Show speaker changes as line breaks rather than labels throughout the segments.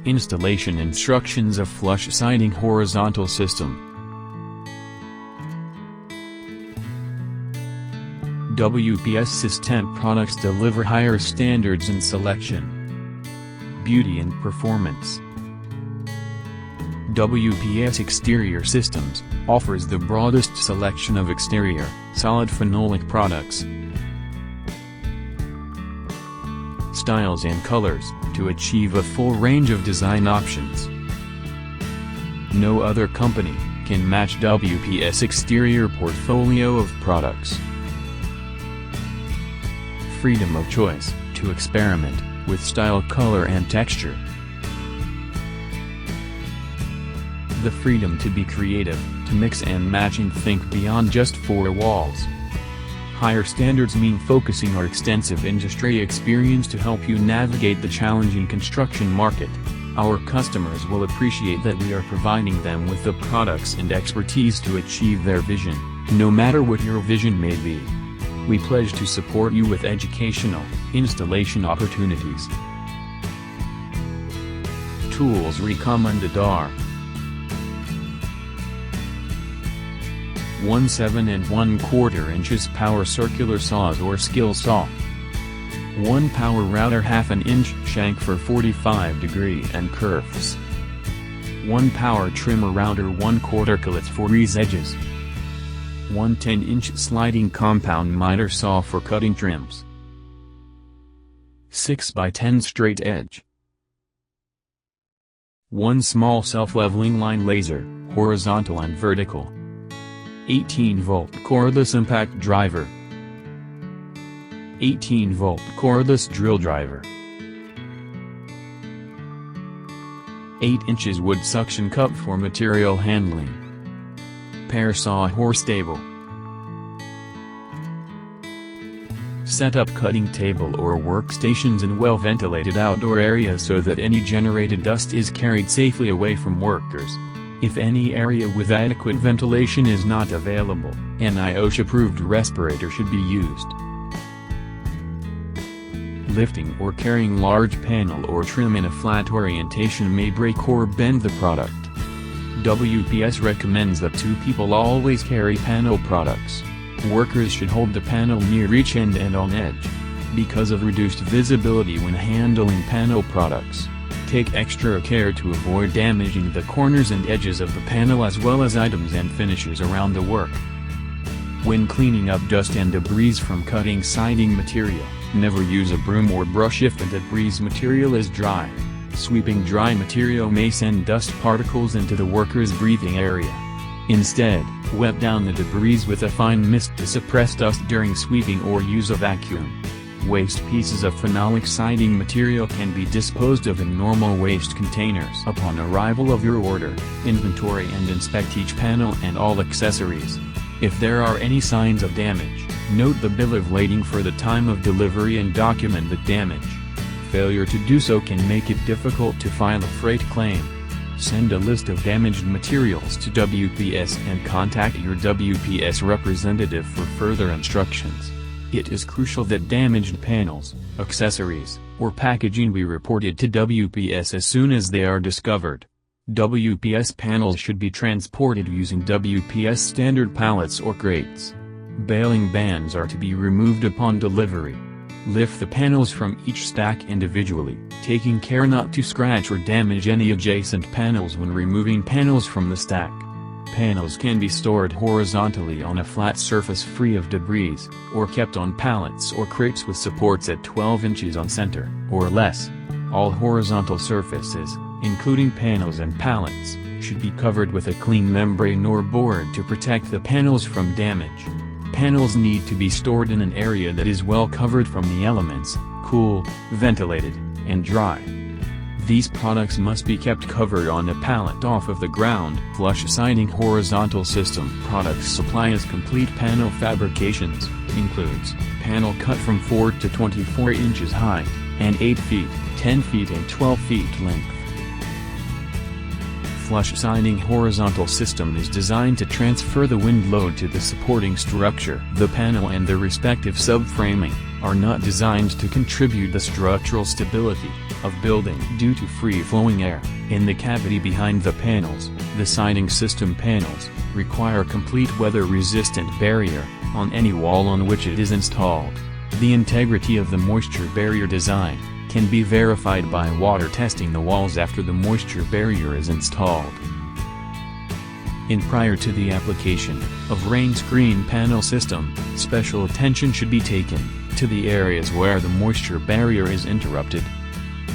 Installation instructions of flush siding horizontal system. WPS System products deliver higher standards in selection, beauty and performance. WPS Exterior Systems offers the broadest selection of exterior, solid phenolic products, styles and colors, to achieve a full range of design options. No other company can match WPS exterior portfolio of products. Freedom of choice to experiment with style, color and texture. The freedom to be creative, to mix and match and think beyond just four walls. Higher standards mean focusing our extensive industry experience to help you navigate the challenging construction market. Our customers will appreciate that we are providing them with the products and expertise to achieve their vision, no matter what your vision may be. We pledge to support you with educational, installation opportunities. Tools recommended are 1 7¼ inches power circular saws or skill saw. 1 power router 1/2 inch shank for 45° and curves. 1 power trimmer router 1/4 collet for ease edges. 1 10-inch sliding compound miter saw for cutting trims. 6x10 straight edge. 1 small self-leveling line laser, horizontal and vertical. 18-volt cordless impact driver. 18-volt cordless drill driver. 8 inches wood suction cup for material handling. Pear saw horse table. Set up cutting table or workstations in well-ventilated outdoor areas so that any generated dust is carried safely away from workers. If any area with adequate ventilation is not available, an IOSH-approved respirator should be used. Lifting or carrying large panel or trim in a flat orientation may break or bend the product. WPS recommends that 2 people always carry panel products. Workers should hold the panel near each end and on edge. Because of reduced visibility when handling panel products, take extra care to avoid damaging the corners and edges of the panel as well as items and finishes around the work. When cleaning up dust and debris from cutting siding material, never use a broom or brush if the debris material is dry. Sweeping dry material may send dust particles into the worker's breathing area. Instead, wet down the debris with a fine mist to suppress dust during sweeping or use a vacuum. Waste pieces of phenolic siding material can be disposed of in normal waste containers. Upon arrival of your order, inventory and inspect each panel and all accessories. If there are any signs of damage, note the bill of lading for the time of delivery and document the damage. Failure to do so can make it difficult to file a freight claim. Send a list of damaged materials to WPS and contact your WPS representative for further instructions. It is crucial that damaged panels, accessories, or packaging be reported to WPS as soon as they are discovered. WPS panels should be transported using WPS standard pallets or crates. Baling bands are to be removed upon delivery. Lift the panels from each stack individually, taking care not to scratch or damage any adjacent panels when removing panels from the stack. Panels can be stored horizontally on a flat surface free of debris, or kept on pallets or crates with supports at 12 inches on center, or less. All horizontal surfaces, including panels and pallets, should be covered with a clean membrane or board to protect the panels from damage. Panels need to be stored in an area that is well covered from the elements, cool, ventilated, and dry. These products must be kept covered on a pallet off of the ground. Flush siding horizontal system products supplies complete panel fabrications, includes panel cut from 4 to 24 inches height, and 8 feet, 10 feet and 12 feet length. flush siding horizontal system is designed to transfer the wind load to the supporting structure. The panel and the respective subframing are not designed to contribute the structural stability of building due to free-flowing air in the cavity behind the panels. The siding system panels require complete weather-resistant barrier on any wall on which it is installed. The integrity of the moisture barrier design can be verified by water testing the walls after the moisture barrier is installed. Prior to the application of rain screen panel system, special attention should be taken to the areas where the moisture barrier is interrupted.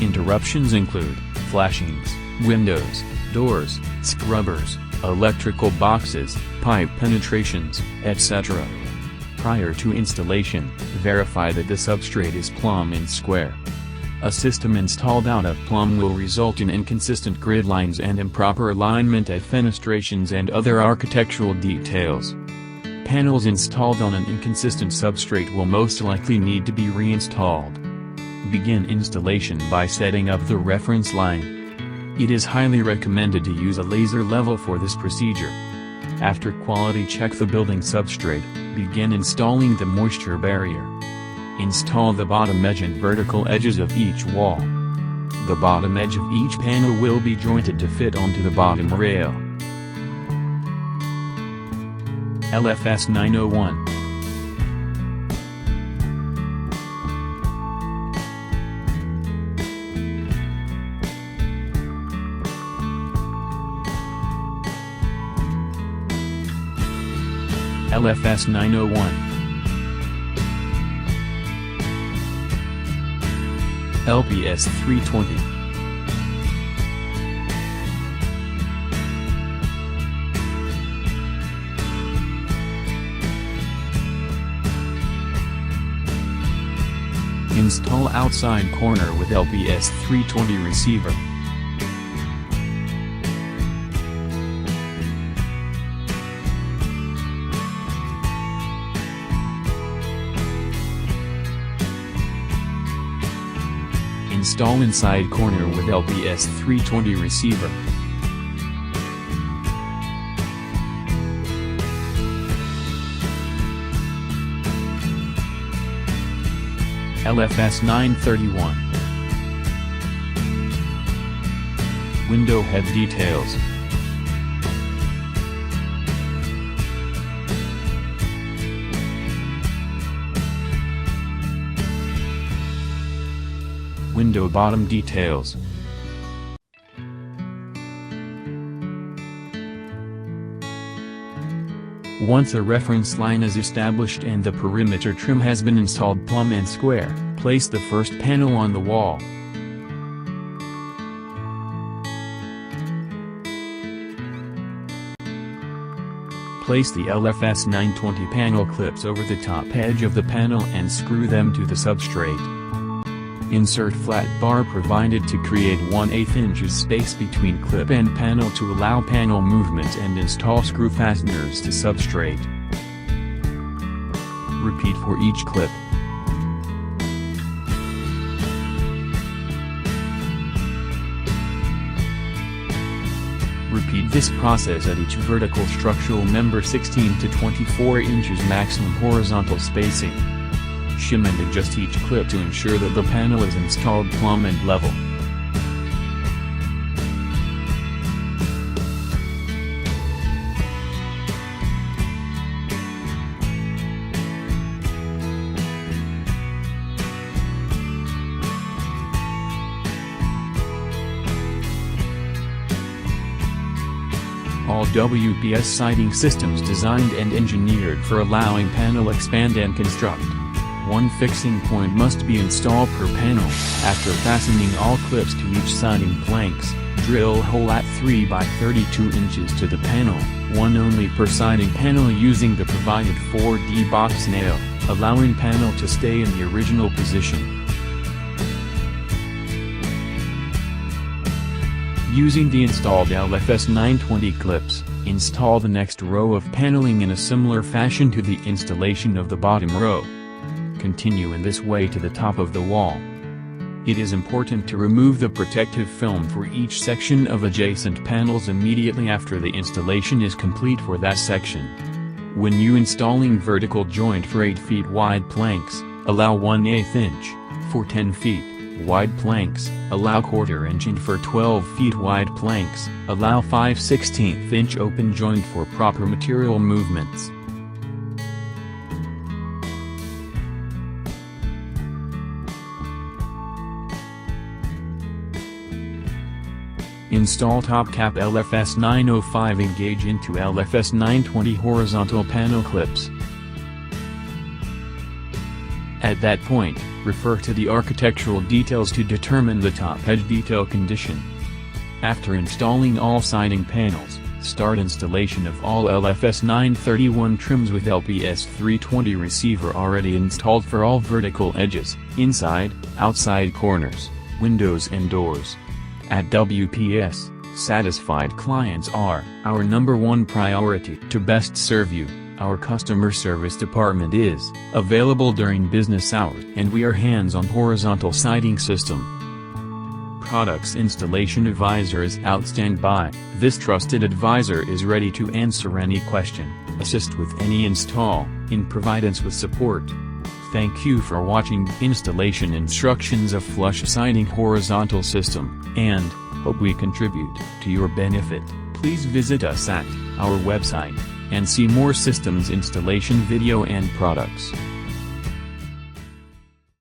Interruptions include flashings, windows, doors, scrubbers, electrical boxes, pipe penetrations, etc. Prior to installation, verify that the substrate is plumb and square. A system installed out of plumb will result in inconsistent grid lines and improper alignment at fenestrations and other architectural details. Panels installed on an inconsistent substrate will most likely need to be reinstalled. Begin installation by setting up the reference line. It is highly recommended to use a laser level for this procedure. After quality check the building substrate, begin installing the moisture barrier. Install the bottom edge and vertical edges of each wall. The bottom edge of each panel will be jointed to fit onto the bottom rail. LFS 901. LFS 901. LPS 320. Install outside corner with LPS 320 receiver. Install inside corner with LPS 320 receiver. LFS 931. Window head details. Window bottom details. Once a reference line is established and the perimeter trim has been installed plumb and square, place the first panel on the wall. Place the LFS 920 panel clips over the top edge of the panel and screw them to the substrate. Insert flat bar provided to create 1/8 inches space between clip and panel to allow panel movement and install screw fasteners to substrate. Repeat for each clip. Repeat this process at each vertical structural member 16 to 24 inches maximum horizontal spacing. Shim and adjust each clip to ensure that the panel is installed plumb and level. All WPS siding systems designed and engineered for allowing panel expand and construct. One fixing point must be installed per panel. After fastening all clips to each siding planks, drill hole at 3 by 32 inches to the panel, one only per siding panel using the provided 4D box nail, allowing panel to stay in the original position. Using the installed LFS 920 clips, install the next row of paneling in a similar fashion to the installation of the bottom row. Continue in this way to the top of the wall. It is important to remove the protective film for each section of adjacent panels immediately after the installation is complete for that section. When you installing vertical joint for 8 feet wide planks, allow 1/8 inch. For 10 feet wide planks, allow 1/4 inch, and for 12 feet wide planks, allow 5/16 inch open joint for proper material movements. Install top cap LFS 905 engage into LFS 920 horizontal panel clips. At that point, refer to the architectural details to determine the top edge detail condition. After installing all siding panels, start installation of all LFS 931 trims with LPS 320 receiver already installed for all vertical edges, inside, outside corners, windows and doors. At WPS, satisfied clients are our #1 priority. To best serve you, our customer service department is available during business hours, and we are hands-on horizontal siding system. Products installation advisor is out standby. This trusted advisor is ready to answer any question, assist with any install, and provide us with support. Thank you for watching installation instructions of flush siding horizontal system, and hope we contribute to your benefit. Please visit us at our website and see more systems installation video and products.